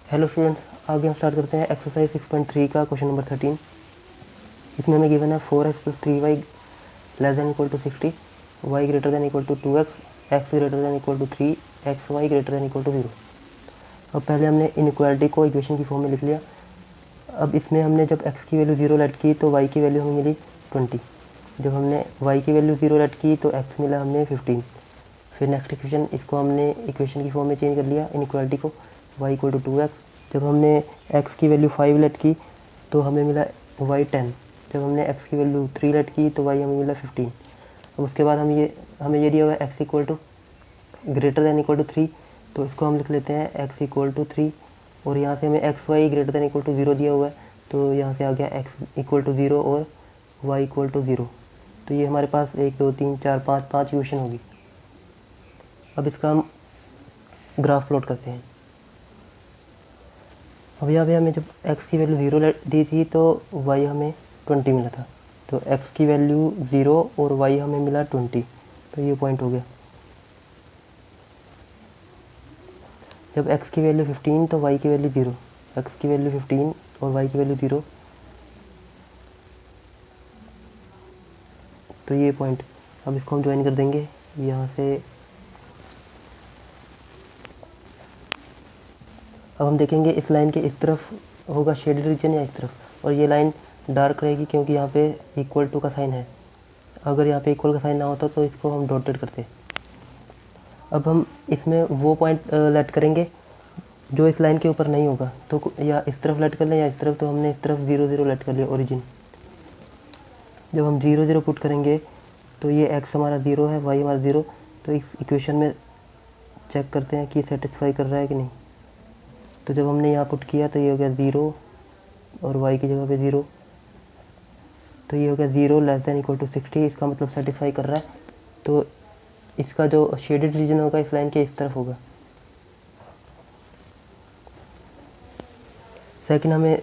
Hello students, आगे हम start करते हैं एक्सरसाइज 6.3 का क्वेश्चन नंबर 13। इसमें हमें गिवन है 4x + 3y less than equal to 60, y greater than equal to 2x, x greater than equal to 3, x y greater than equal to 0। अब पहले हमने इनइक्वालिटी को इक्वेशन की फॉर्म में लिख लिया। अब इसमें हमने जब x की वैल्यू 0 लेट की तो y की वैल्यू हमें मिली 20। जब हमने y की वैल्यू 0 लेट की तो x मिला हमें 15। फिर नेक्स्ट इक्वेशन, इसको हमने इक्वेशन की फॉर्म में चेंज कर लिया इनइक्वालिटी को, y इक्वल टू 2x। जब हमने x की वैल्यू 5 लेट की तो हमें मिला y 10। जब हमने x की वैल्यू 3 लेट की तो y हमें मिला 15। अब उसके बाद हमें ये दिया हुआ है x equal to greater than equal to 3, तो इसको हम लिख लेते हैं x इक्वल टू 3। और यहाँ से हमें x y greater than equal to 0 दिया हुआ है, तो यहाँ से आ गया x इक्वल टू 0 और y इक्वल टू 0। तो ये हमारे पास 1 2 3 4 5 इक्वेशन होगी। अब इसका हम ग्राफ प्लॉट करते हैं। अब यहाँ पे हमें जब x की वैल्यू 0 दी थी तो y हमें 20 मिला था, तो x की वैल्यू 0 और y हमें मिला 20, तो ये पॉइंट हो गया। जब x की वैल्यू 15 तो y की वैल्यू 0, x की वैल्यू 15 और y की वैल्यू 0, तो ये पॉइंट। अब इसको हम ज्वाइन कर देंगे यहाँ से। अब हम देखेंगे इस लाइन के इस तरफ होगा शेडेड रीजन या इस तरफ, और ये लाइन डार्क रहेगी क्योंकि यहाँ पे इक्वल टू का साइन है। अगर यहाँ पे इक्वल का साइन ना होता तो इसको हम डॉटेड करते। अब हम इसमें वो पॉइंट लेट करेंगे जो इस लाइन के ऊपर नहीं होगा, तो या इस तरफ लेट कर लें या इस तरफ। तो हमने इस तरफ 0 0 लेट कर लिया ओरिजिन। जब हम 0 0 पुट करेंगे तो ये x हमारा 0 है, y हमारा 0। तो इस इक्वेशन में चेक करते हैं कि सेटिस्फाई कर रहा है कि नहीं। तो जब हमने यहाँ पुट किया तो ये हो गया 0 और y की जगह पे 0, तो ये हो गया 0 लेस दैन इक्वल टू 60। इसका मतलब सेटिस्फाई कर रहा है। तो इसका जो शेडेड रीजन होगा इस लाइन के इस तरफ होगा। सेकंड, हमें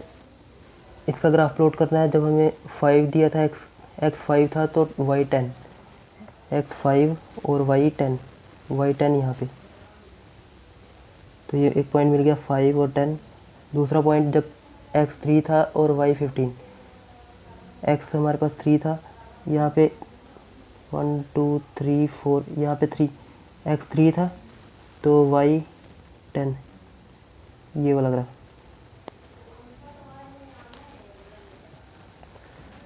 इसका ग्राफ प्लॉट करना है। जब हमें 5 दिया था, x 5 था तो y 10, x 5 और y 10 यहाँ पे, तो ये एक पॉइंट मिल गया 5 और 10। दूसरा पॉइंट जब x 3 था और y 15, x हमारे पास 3 था, यहाँ पे 1 2 3 4, यहाँ पे 3, x 3 था तो y 10, ये वाला ग्राफ।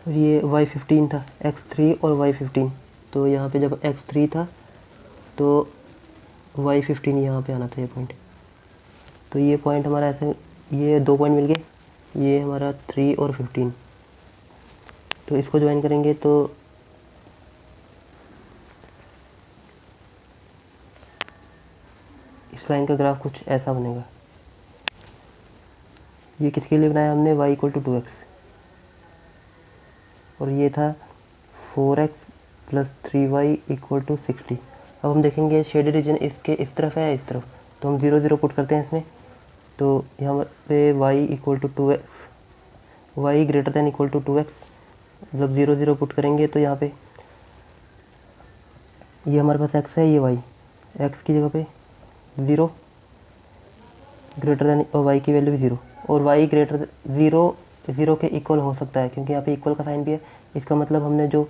और ये y 15 था, x 3 और y 15, तो यहाँ पे जब x 3 था तो y 15 यहाँ पे आना था ये पॉइंट। तो ये पॉइंट हमारा ऐसे, ये 2 पॉइंट मिल गए, ये हमारा 3 और 15। तो इसको ज्वाइन करेंगे तो इस लाइन का ग्राफ कुछ ऐसा बनेगा। ये किसके लिए बनाया हमने, y इक्वल टू 2x, और ये था 4x + 3y इक्वल टू 60। अब हम देखेंगे शेडेड रीजन इसके इस तरफ है या इस तरफ, तो हम 0 0 पुट करते हैं इसमें। तो यहाँ पे y equal to 2x, y greater than equal to 2x। जब 0 0 पुट करेंगे तो यहाँ पे ये हमारे पास x है, ये y, x की जगह पे 0 ग्रेटर दैन, और y की वैल्यू भी 0, और y ग्रेटर 0 के इक्वल हो सकता है क्योंकि यहाँ पे इक्वल का साइन भी है। इसका मतलब हमने जो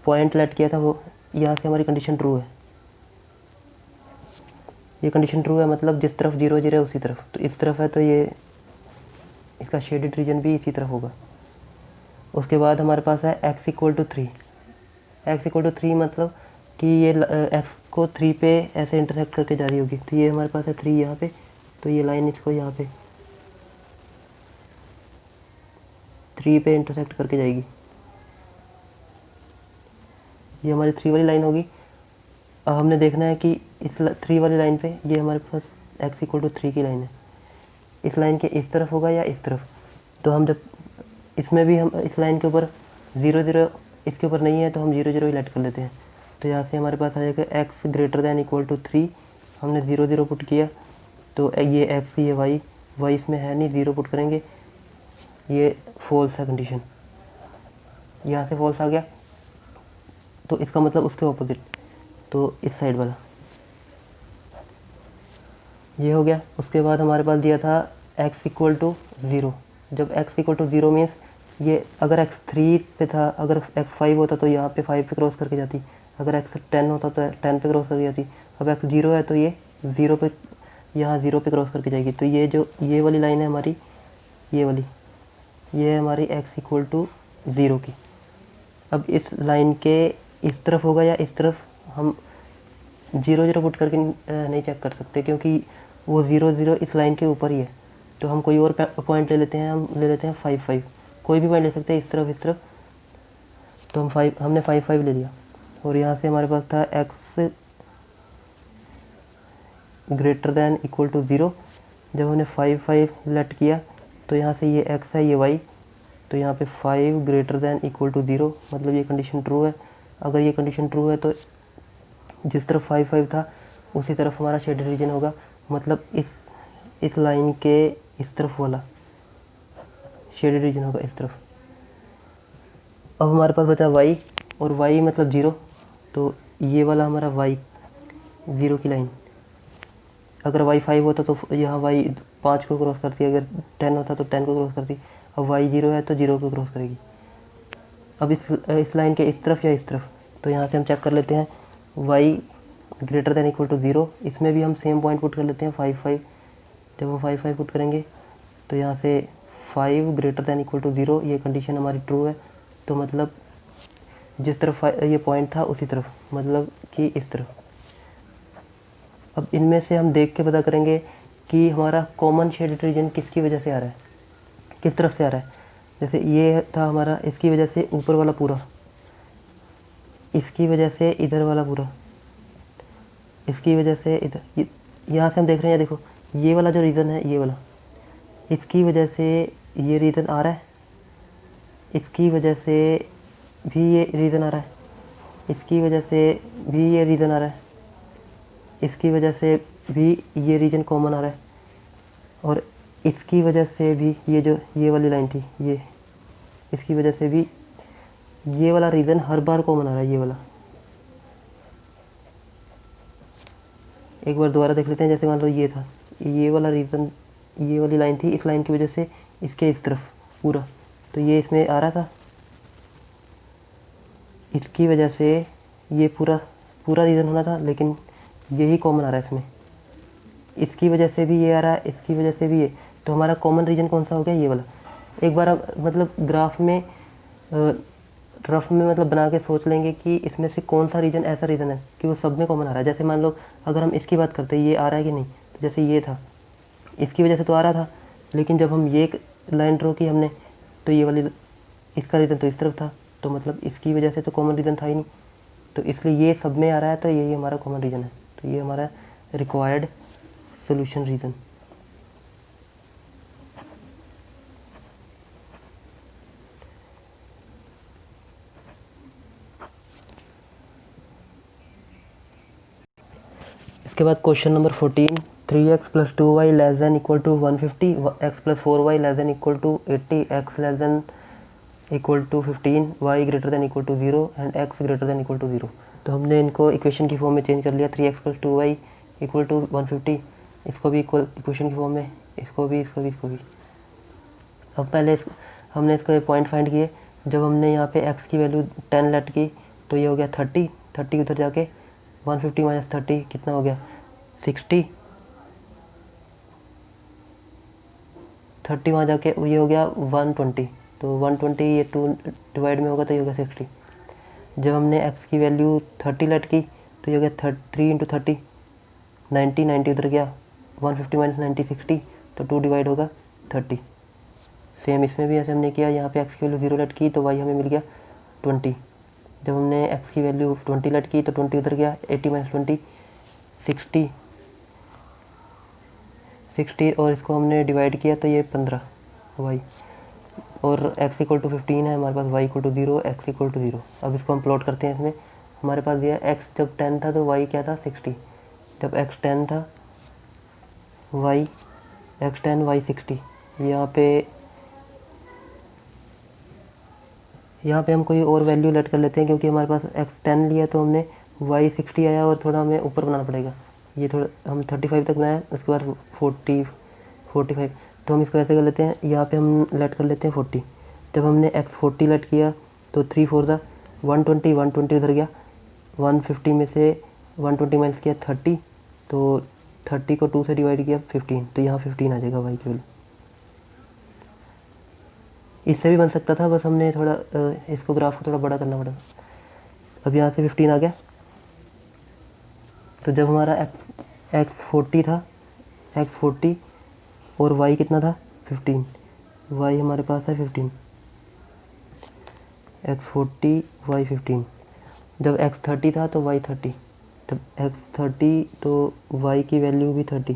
पॉइंट लेट किया था वो, यहाँ से हमारी कंडीशन ट्रू है। ये कंडीशन ट्रू है, मतलब जिस तरफ 0 0 है उसी तरफ, तो इस तरफ है तो ये इसका शेडेड रीजन भी इसी तरफ होगा। उसके बाद हमारे पास है x equal to 3। x equal to 3 मतलब कि ये x को 3 पे ऐसे इंटरसेक्ट करके जा रही होगी, तो ये हमारे पास है 3 यहाँ पे, तो ये लाइन इसको यहाँ पे 3 पे इंटरसेक्ट करके जाएगी। ये हमारी 3 वाली लाइन होगी। अब हमने देखना है कि इस 3 वाली लाइन पे ये हमारे पास x इक्वल टू 3 की लाइन है, इस लाइन के इस तरफ होगा या इस तरफ। तो हम जब इसमें भी हम इस लाइन के ऊपर 0 0 इसके ऊपर नहीं है तो हम 0 0 ही लेट कर लेते हैं। तो यहाँ से हमारे पास आ जाएगा x greater than equal to 3। हमने 0 0 पुट किया तो ये x, ये y इसमें है नहीं, 0 पुट करेंगे, ये फॉल्स है कंडीशन, यहाँ से फॉल्स आ गया। तो इसका मतलब उसके ऑपोजिट, तो इस साइड वाला। ये हो गया। उसके बाद हमारे पास दिया था x इक्वल टू 0। जब x इक्वल टू 0 मीन्स ये अगर x 3 पे था, अगर x 5 होता तो यहाँ पे 5 पे क्रॉस करके जाती, अगर x 10 होता तो 10 पे क्रॉस करके जाती। अब x 0 है तो ये 0 पे, यहाँ 0 पे क्रॉस करके जाएगी। तो ये जो ये वाली लाइन है हमारी, ये वाली, ये है हमारी x इक्वल टू 0 की। अब इस लाइन के इस तरफ होगा या इस तरफ, हम 0 0 पुट करके नहीं चेक कर सकते, क्योंकि वो 0 0 इस लाइन के ऊपर ही है। तो हम कोई और पॉइंट ले लेते हैं, हम ले लेते हैं 5 5, कोई भी पॉइंट ले सकते हैं इस तरफ इस तरफ। तो हमने 5 5 ले लिया। और यहाँ से हमारे पास था x greater than equal to 0। जब हमने 5 5 लेट किया तो यहाँ से ये x है, ये y, तो यहाँ पे 5 ग्रेटर दैन इक्वल टू 0, मतलब ये कंडीशन ट्रू है। अगर ये कंडीशन ट्रू है तो जिस तरफ 5 5 था उसी तरफ हमारा शेडेड रीजन होगा, मतलब इस लाइन के इस तरफ वाला शेडेड रीजन होगा, इस तरफ। अब हमारे पास बचा y, और y मतलब 0, तो ये वाला हमारा y 0 की लाइन। अगर y 5 होता तो यहाँ y 5 को क्रॉस करती, अगर 10 होता तो 10 को क्रॉस करती। अब y 0 है तो 0 को क्रॉस करेगी। अब इस लाइन के इस तरफ या इस तरफ, तो यहाँ से हम चेक कर लेते हैं y greater than equal to 0। इसमें भी हम सेम पॉइंट पुट कर लेते हैं 5 5। जब हम 5 5 पुट करेंगे तो यहाँ से 5 ग्रेटर दैन इक्वल टू 0, ये कंडीशन हमारी ट्रू है। तो मतलब जिस तरफ ये पॉइंट था उसी तरफ, मतलब कि इस तरफ। अब इनमें से हम देख के पता करेंगे कि हमारा कॉमन शेडेड रीजन किसकी वजह से आ रहा है, किस तरफ से आ रहा है। जैसे ये था हमारा, इसकी वजह से ऊपर वाला पूरा, इसकी वजह से इधर वाला पूरा, इसकी वजह से इधर। यहाँ से हम देख रहे हैं, देखो ये वाला जो रीज़न है, ये वाला, इसकी वजह से ये रीज़न आ रहा है, इसकी वजह से भी ये रीज़न आ रहा है, इसकी वजह से भी ये रीज़न आ रहा है, इसकी वजह से भी ये रीजन कॉमन आ रहा है, और इसकी वजह से भी ये वाली लाइन थी, ये इसकी वजह से भी ये वाला रीज़न हर बार कॉमन आ रहा है, ये वाला। एक बार दोबारा देख लेते हैं। जैसे मान लो ये था, ये वाला रीज़न, ये वाली लाइन थी, इस लाइन की वजह से इसके इस तरफ पूरा, तो ये इसमें आ रहा था, इसकी वजह से ये पूरा रीज़न होना था, लेकिन यही कॉमन आ रहा है इसमें। इसकी वजह से भी ये आ रहा है, इसकी वजह से भी ये, तो हमारा कॉमन रीजन कौन सा हो गया, ये वाला। एक बार आप मतलब ग्राफ में रफ में मतलब बना के सोच लेंगे कि इसमें से कौन सा रीजन ऐसा रीजन है कि वो सब में कॉमन आ रहा है। जैसे मान लो अगर हम इसकी बात करते हैं, ये आ रहा है कि नहीं, तो जैसे ये था, इसकी वजह से तो आ रहा था, लेकिन जब हम ये लाइन ड्रॉ की हमने, तो ये वाली, इसका रीज़न तो इस तरफ था, तो मतलब इसकी वजह से तो कॉमन रीज़न था ही नहीं, तो इसलिए ये सब में आ रहा है, तो यही हमारा कॉमन रीज़न है। तो ये हमारा रिक्वायर्ड सॉल्यूशन रीज़न। इसके बाद question number 14, 3x + 2y <= 150, x + 4y <= 80, x <= 15, y <= 0 and x <= 0। तो हमने इनको इक्वेशन की फॉर्म में चेंज कर लिया। 3x + 2y = 150, इसको भी इक्वेशन की फॉर्म में, इसको भी। अब पहले हमने इसका पॉइंट फाइंड किए। जब हमने यहाँ पे x की वैल्यू 10 लेट की तो ये हो गया 30 उधर जाके 150 - 30 कितना हो गया 60, 30 वहाँ जाके ये हो गया 120, तो 120 ये 2 डिवाइड में होगा तो ये हो गया 60। जब हमने x की वैल्यू 30 लेट की तो ये हो गया 3 × 30, 90 उधर गया, 150 - 90 60, तो 2 डिवाइड होगा 30। सेम इसमें भी ऐसे हमने किया। यहाँ पे x की वैल्यू 0 लेट की तो y हमें मिल गया 20। जब हमने x की वैल्यू 20 लेट की तो 20 उधर गया, 80 - 20 60, और इसको हमने डिवाइड किया तो ये 15 y, और x = 15 है हमारे पास, y = 0, x = 0। अब इसको हम प्लॉट करते हैं। इसमें हमारे पास दिया x जब 10 था तो y क्या था 60, जब x 10 था x 10 y 60। यहाँ पे हम कोई और वैल्यू लेट कर लेते हैं, क्योंकि हमारे पास x 10 लिया तो हमने y 60 आया, और थोड़ा हमें ऊपर बनाना पड़ेगा। ये थोड़ा हम 35 तक बनाए, उसके बाद 45, तो हम इसको ऐसे कर लेते हैं, यहाँ पे हम लेट कर लेते हैं 40। जब हमने x 40 लेट किया तो 3 4 था 120, 120 उधर गया, 150 में से 120 माइनस किया 30, तो 30 को 2 से डिवाइड किया 15, तो यहाँ 15 आ जाएगा y की वैल्यू। इससे भी बन सकता था, बस हमने थोड़ा इसको ग्राफ को थोड़ा बड़ा करना पड़ा। अब यहाँ से 15 आ गया। तो जब हमारा x 40 था, x 40 और y कितना था 15, y हमारे पास है 15, x 40 y 15। जब x 30 था तो y 30, जब x 30 तो y की वैल्यू भी 30।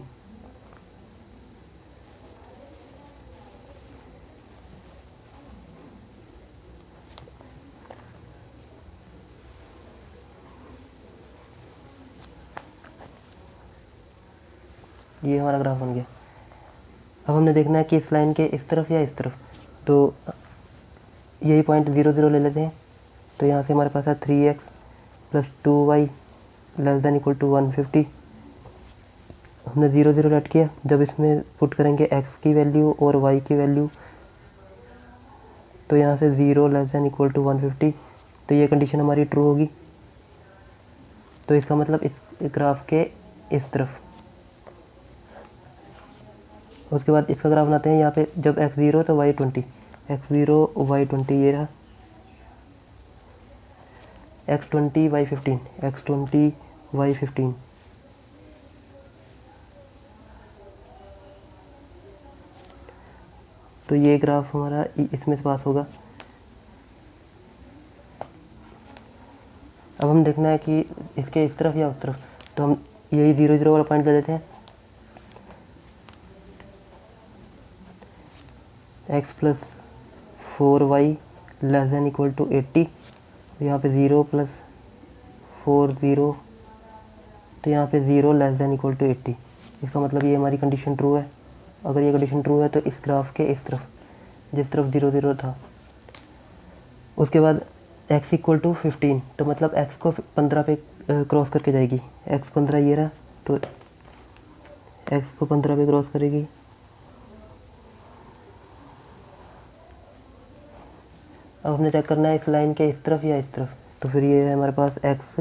ये हमारा ग्राफ बन गया। अब हमने देखना है कि इस लाइन के इस तरफ या इस तरफ, तो यही पॉइंट 0 0 ले लेते हैं। तो यहाँ से हमारे पास है 3x + 2y ≤ 150। हमने 0 0 लेट किया, जब इसमें पुट करेंगे x की वैल्यू और y की वैल्यू, तो यहाँ से 0 ≤ 150, तो ये कंडीशन हमारी ट्रू होगी। तो इसका मतलब इस ग्राफ के इस तरफ। उसके बाद इसका ग्राफ बनाते हैं। यहाँ पे जब x 0 तो y 20, x 0 y 20, ये रहा x 20 y 15, x 20 y 15। तो ये ग्राफ हमारा इसमें से पास होगा। अब हम देखना है कि इसके इस तरफ या उस तरफ, तो हम यही 0 0 वाला पॉइंट ले लेते हैं। x + 4y ≤ 80, यहाँ पे 0 + 4 0, तो यहाँ पे 0 ≤ 80। इसका मतलब ये हमारी कंडीशन ट्रू है। अगर ये कंडीशन ट्रू है तो इस ग्राफ के इस तरफ, जिस तरफ 0 0 था। उसके बाद x = 15, तो मतलब x को 15 पे क्रॉस करके जाएगी। x 15 ये रहा, तो x को 15 पे क्रॉस करेगी। अब हमने चेक करना है इस लाइन के इस तरफ या इस तरफ, तो फिर ये है हमारे पास x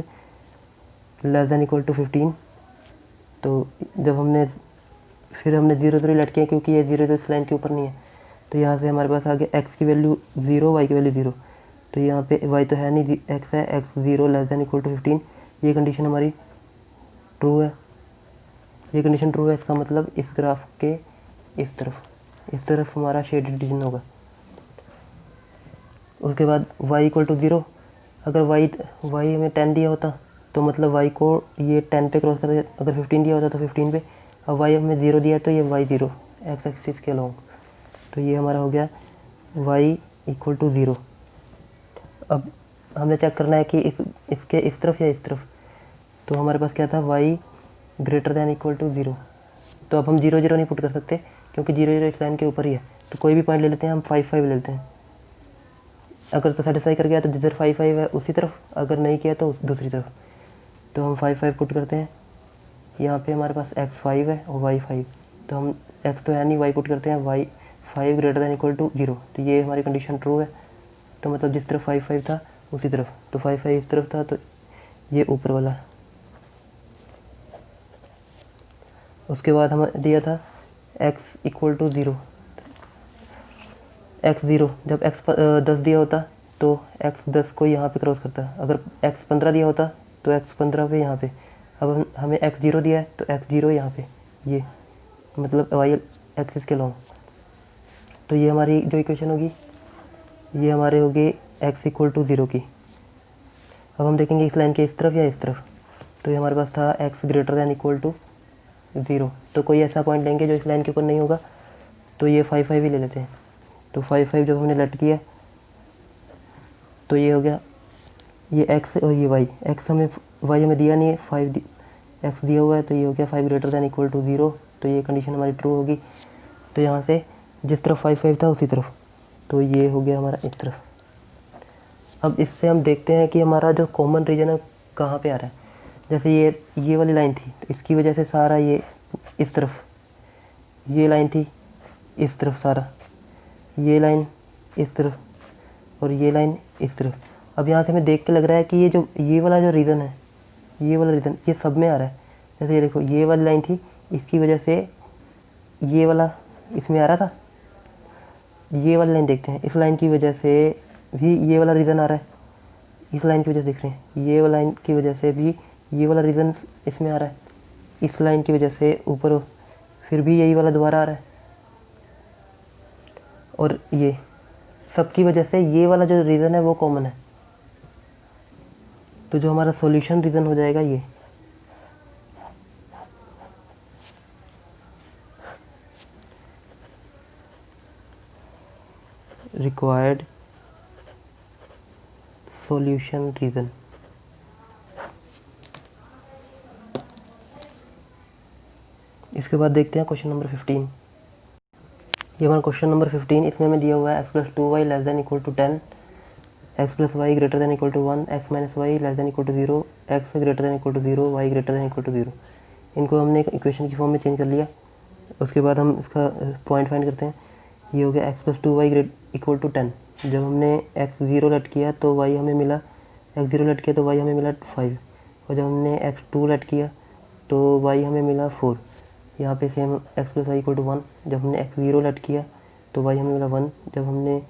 ≤ 15। तो जब हमने 0 0 लेट किया, क्योंकि ये 0 0 इस लाइन के ऊपर नहीं है, तो यहाँ से हमारे पास आ गया x की वैल्यू 0, y की वैल्यू 0। तो यहाँ पे y तो है नहीं, x है, x 0 ≤ 15। ये कंडीशन हमारी ट्रू है। ये कंडीशन ट्रू है, इसका मतलब इस ग्राफ के इस तरफ हमारा शेडेड रीजन होगा। उसके बाद y = 0। अगर y हमें 10 दिया होता, तो मतलब y को ये 10 पे क्रॉस कर, अगर 15 दिया होता तो 15 पे। अब y हमें 0 दिया है, तो ये y 0 x एक्सिस के अलॉन्ग, तो ये हमारा हो गया y = 0। अब हमें चेक करना है कि इसके इस तरफ या इस तरफ, तो हमारे पास क्या था, y > 0। तो अब हम 0 0 नहीं पुट कर सकते, क्योंकि 0 0 इस लाइन के ऊपर ही है। तो कोई भी पॉइंट ले लेते हैं, हम 5 5 ले लेते हैं। अगर तो सेटिस्फाई कर गया तो जिधर 5 5 है उसी तरफ, अगर नहीं किया तो दूसरी तरफ। तो हम 5 5 पुट करते हैं। यहाँ पे हमारे पास x 5 है और y 5, तो हम x तो है नहीं, y पुट करते हैं, y 5 > 0। तो ये हमारी कंडीशन ट्रू है। तो मतलब जिस तरफ 5 5 था उसी तरफ, तो 5 5 इस तरफ था, तो ये ऊपर वाला। उसके बाद हमें दिया था x = 0, x 0। जब x 10 दिया होता तो x 10 को यहाँ पे क्रॉस करता। अगर x 15 दिया होता तो x 15 पे यहाँ पे। अब हमें x 0 दिया है, तो x 0 यहाँ पे, ये मतलब y एक्सिस के लॉन्ग। तो ये हमारी जो इक्वेशन होगी, ये हमारे होगी x = 0 की। अब हम देखेंगे इस लाइन के इस तरफ या इस तरफ, तो ये हमारे पास था x > 0। तो कोई ऐसा पॉइंट लेंगे जो इस लाइन के ऊपर नहीं होगा, तो ये 5 5 ही ले लेते हैं। तो 5 5 जब हमने लेट किया, तो ये हो गया, ये x और ये y। y हमें दिया नहीं है, x दिया हुआ है, तो ये हो गया 5 > 0। तो ये कंडीशन हमारी ट्रू होगी। तो यहाँ से जिस तरफ 5 5 था उसी तरफ, तो ये हो गया हमारा इस तरफ। अब इससे हम देखते हैं कि हमारा जो कॉमन रीजन है कहाँ पे आ रहा है। जैसे ये वाली लाइन थी तो इसकी वजह से सारा ये इस तरफ, ये लाइन थी इस तरफ सारा, ये लाइन इस तरफ और ये लाइन इस तरफ। अब यहाँ से हमें देख के लग रहा है कि ये वाला जो रीज़न है, ये वाला रीज़न ये सब में आ रहा है। जैसे ये देखो, ये वाली लाइन थी, इसकी वजह से ये वाला इसमें आ रहा था। ये वाली लाइन देखते हैं, इस लाइन की वजह से भी ये वाला रीज़न आ रहा है, इस लाइन की वजह से देख रहे हैं, ये वाला लाइन की वजह से भी ये वाला रीज़न इसमें आ रहा है, इस लाइन की वजह से ऊपर फिर भी यही वाला दोबारा आ रहा है, और ये सब की वजह से ये वाला जो रीज़न है वो कॉमन है। तो जो हमारा सॉल्यूशन रीज़न हो जाएगा ये। Required solution reason. इसके बाद देखते हैं क्वेश्चन नंबर 15। ये हमारा क्वेश्चन नंबर 15, इसमें हमें दिया हुआ है x + 2y ≤ 10, x + y > 1, x - y ≤ 0, x > 0, y > 0। इनको हमने इक्वेशन की फॉर्म में चेंज कर लिया। उसके बाद हम इसका पॉइंट फाइंड करते हैं। ये हो गया x + 2y = 10। जब हमने x 0 लेट किया तो y हमें मिला, x 0 लेट किया तो y हमें मिला 5, और जब हमने x 2 लेट किया तो y हमें मिला 4। यहाँ पे सेम x + y = 1, जब हमने x 0 लेट किया तो y हमें मिला 1, जब हमने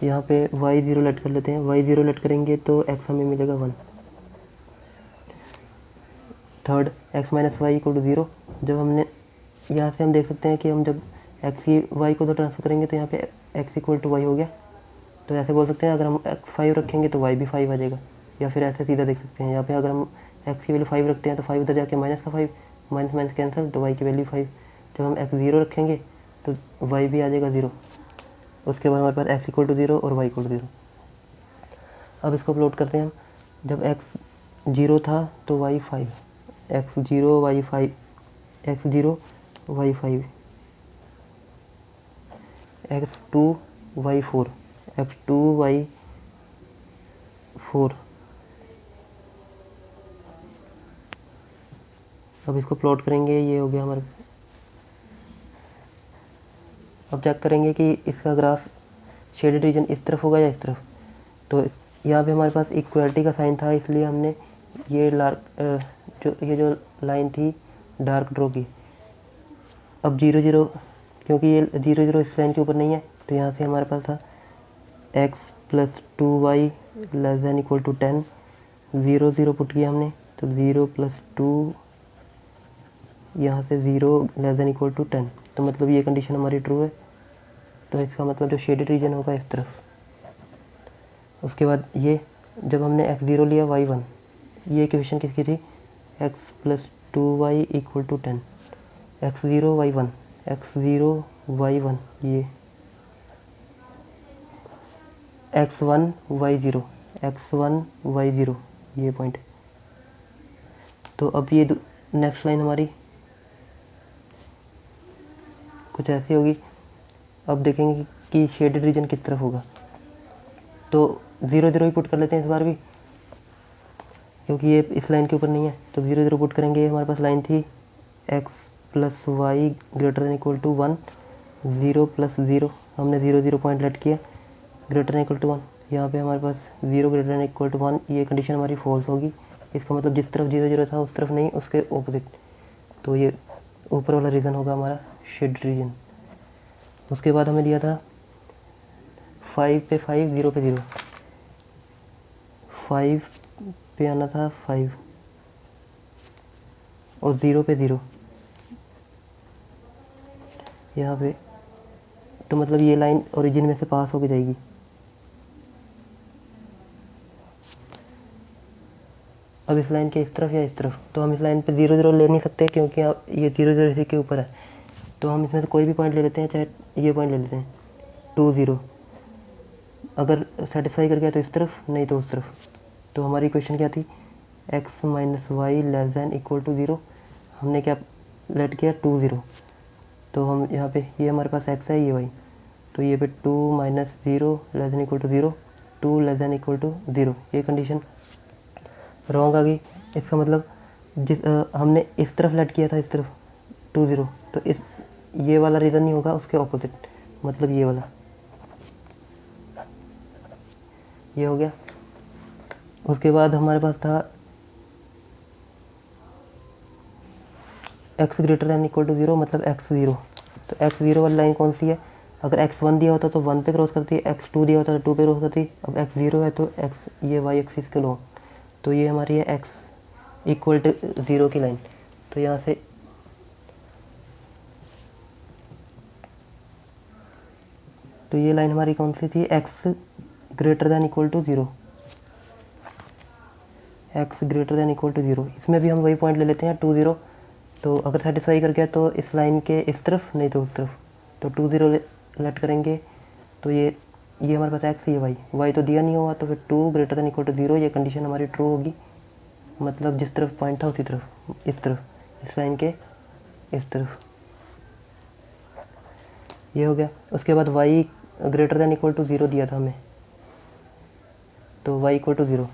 यहाँ पे y 0 लेट कर लेते हैं, y 0 लेट करेंगे तो x हमें मिलेगा 1। Third x - y = 0। जब हमने यहाँ से हम देख सकते हैं कि हम जब x y को तो ट्रांसफर करेंगे तो यहाँ पे x = y हो गया। तो ऐसे बोल सकते हैं, अगर हम x 5 रखेंगे तो y भी 5 आ जाएगा, या फिर ऐसे सीधा देख सकते हैं, यहाँ पे अगर हम x की वैल्यू 5 रखते हैं तो 5 उधर जाके माइनस का 5, माइनस माइनस कैंसिल, तो y की वैल्यू 5। जब हम x 0 रखेंगे तो y भी आ जाएगा 0। उसके बाद हमारे पास x = 0 और y = 0। अब इसको प्लॉट करते हैं हम। जब x 0 था तो y 5, x 0 y 5, x 0 y 5, x 2 y 4, x 2 y 4। अब इसको प्लॉट करेंगे, ये हो गया हमारे। अब चेक करेंगे कि इसका ग्राफ शेडेड रीजन इस तरफ होगा या इस तरफ। तो यहाँ पे हमारे पास इक्वालिटी का साइन था, इसलिए हमने ये जो लाइन थी डार्क ड्रॉ की। अब 0 0, क्योंकि ये 0 0 इस लाइन के ऊपर नहीं है, तो यहाँ से हमारे पास था x + 2y ≤ 10, 0 0 पुट किया हमने, तो 0 + 2, यहाँ से 0 ≤ 10। तो मतलब ये कंडीशन हमारी ट्रू है। तो इसका मतलब जो शेडेड रीजन होगा इस तरफ। उसके बाद ये जब हमने x 0 लिया y 1, ये इक्वेशन किसकी थी, x + 2y = 10, x 0 y 1, x 0 y 1, ये x 1 y 0, x 1 y 0, ये पॉइंट। तो अब ये नेक्स्ट लाइन हमारी कुछ ऐसी होगी। अब देखेंगे कि शेडेड रीजन किस तरफ होगा। तो 0 0 ही पुट कर लेते हैं इस बार भी, क्योंकि ये इस लाइन के ऊपर नहीं है। तो 0 0 पुट करेंगे। हमारे पास लाइन थी x + y > 1, 0 + 0, हमने 0 0 पॉइंट लेट किया, > 1। यहाँ पे हमारे पास 0 > 1, ये कंडीशन हमारी फॉल्स होगी। इसका मतलब जिस तरफ 0 0 था उस तरफ नहीं, उसके ऑपोजिट। तो ये ऊपर वाला रीजन होगा हमारा शेड रीजन। उसके बाद हमें दिया था 5 पे 5, 0 पे 0, 5 पे आना था 5 और 0 पे 0 यहाँ पे। तो मतलब ये लाइन ओरिजिन में से पास होके जाएगी। अब इस लाइन के इस तरफ या इस तरफ, तो हम इस लाइन पे 0 0 ले नहीं सकते, क्योंकि ये 0 0 इसी के ऊपर है। तो हम इसमें से कोई भी पॉइंट ले लेते हैं, चाहे ये पॉइंट ले लेते हैं 2 0। अगर सेटिस्फाई कर गया तो इस तरफ, नहीं तो उस तरफ। तो हमारी इक्वेशन क्या थी, x - y ≤ 0। हमने क्या लेट किया, 2 0। तो हम यहाँ पे ये हमारे पास x है, ये y, तो ये पे 2 - 0 <= 0, 2 लेस दैन इक्वल टू 0, ये कंडीशन रॉन्ग आ गई। इसका मतलब हमने इस तरफ लेट किया था, इस तरफ 2 0, तो ये वाला रीज़न नहीं होगा, उसके ऑपोजिट, मतलब ये वाला, ये हो गया। उसके बाद हमारे पास था x greater than equal to 0, मतलब x 0। तो x 0 वाली लाइन कौन सी है? अगर x 1 दिया होता तो 1 पे क्रॉस करती है, x 2 दिया होता तो 2 पे क्रॉस करती। अब x 0 है तो x, ये y एक्सिस के लॉन्ग, तो ये हमारी है x इक्वल टू 0 की लाइन। तो यहाँ से तो ये लाइन हमारी कौन सी थी? x greater than equal to 0, x greater than equal to 0। इसमें भी हम वही पॉइंट ले लेते हैं 2 0। तो अगर सेटिस्फाई कर गया तो इस लाइन के इस तरफ, नहीं तो उस तरफ, तो 2 0 लेट करेंगे। तो ये हमारे पास x, ये y तो दिया नहीं हुआ, तो फिर 2 ग्रेटर दैन इक्वल टू 0, ये कंडीशन हमारी ट्रू होगी। मतलब जिस तरफ पॉइंट था उसी तरफ, इस तरफ, इस लाइन के इस तरफ, ये हो गया। उसके बाद y greater than equal to 0 दिया था हमें, तो y इक्वल टू 0,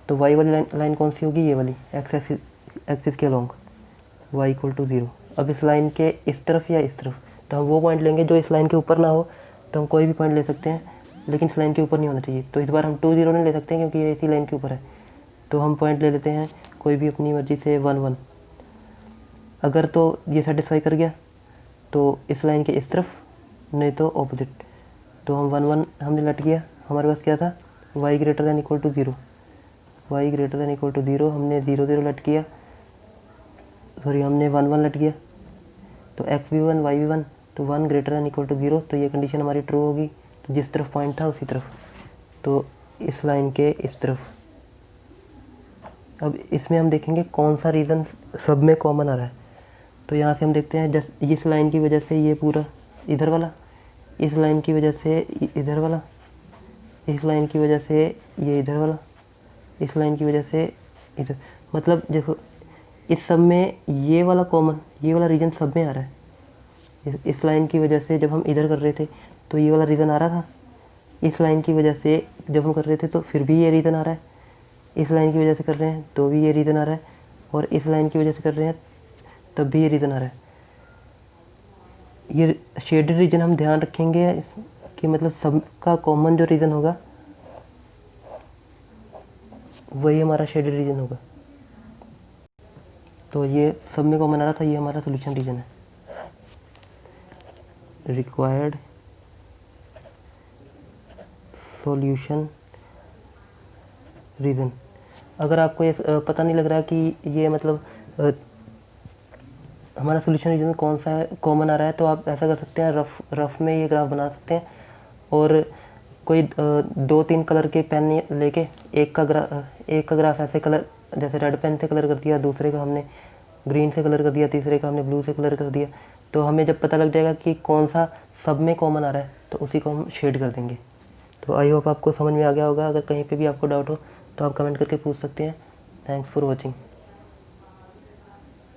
तो y वाली लाइन कौन सी होगी? ये वाली, एक्सिस के लॉन्ग, y इक्वल टू 0। अब इस लाइन के इस तरफ या इस तरफ, तो हम वो पॉइंट लेंगे जो इस लाइन के ऊपर ना हो। तो हम कोई भी पॉइंट ले सकते हैं, लेकिन इस लाइन के ऊपर नहीं होना चाहिए। तो इस बार हम 2 0 नहीं ले सकते हैं क्योंकि ये इसी लाइन के ऊपर है। तो हम पॉइंट ले लेते हैं कोई भी अपनी मर्जी से 1 1। अगर तो ये सेटिस्फाई कर गया तो इस लाइन के इस तरफ, नहीं तो ऑपोजिट। तो हम 1 1 हमने लट किया। हमारे पास क्या था? y greater than equal to 0, y greater than equal to 0, हमने 0 0 लट किया, सॉरी हमने 1 1 लट किया। तो x भी 1 y भी 1, तो 1 ग्रेटर दैन इक्वल टू 0, तो ये कंडीशन हमारी ट्रू होगी। तो जिस तरफ पॉइंट था उसी तरफ, तो इस लाइन के इस तरफ। अब इसमें हम देखेंगे कौन सा रीज़न सब में कॉमन आ रहा है। तो यहाँ से हम देखते हैं, जस्ट इस लाइन की वजह से ये पूरा इधर वाला, इस लाइन की वजह से इधर वाला, इस लाइन की वजह से ये इधर वाला, इस लाइन की वजह से इधर। मतलब देखो इस सब में ये वाला कॉमन, ये वाला रीजन सब में आ रहा है। इस लाइन की वजह से जब हम इधर कर रहे थे तो ये वाला रीज़न आ रहा था। इस लाइन की वजह से जब हम कर रहे थे तो फिर भी ये रीज़न आ रहा है। इस लाइन की वजह से कर रहे हैं तो भी ये रीज़न आ रहा है, और इस लाइन की वजह से कर रहे हैं तब भी ये रीज़न आ रहा है। ये शेडेड रीजन हम ध्यान रखेंगे कि मतलब सबका कॉमन जो रीज़न होगा वही हमारा शेडेड रीजन होगा। तो ये सब में कॉमन आ रहा था, ये हमारा सोल्यूशन रीजन है। Required solution reason. अगर आपको ये पता नहीं लग रहा कि ये मतलब हमारा सोल्यूशन रीजन कौन सा है, कॉमन आ रहा है, तो आप ऐसा कर सकते हैं, रफ में ये ग्राफ बना सकते हैं। और कोई 2-3 कलर के पेन लेके एक का ग्राफ ऐसे कलर, जैसे रेड पेन से कलर कर दिया, दूसरे का हमने ग्रीन से कलर कर दिया, तीसरे का हमने ब्लू से कलर कर दिया। तो हमें जब पता लग जाएगा कि कौन सा सब में कॉमन आ रहा है तो उसी को हम शेड कर देंगे। तो आई होप आपको समझ में आ गया होगा। अगर कहीं पे भी आपको डाउट हो तो आप कमेंट करके पूछ सकते हैं। Thanks for watching.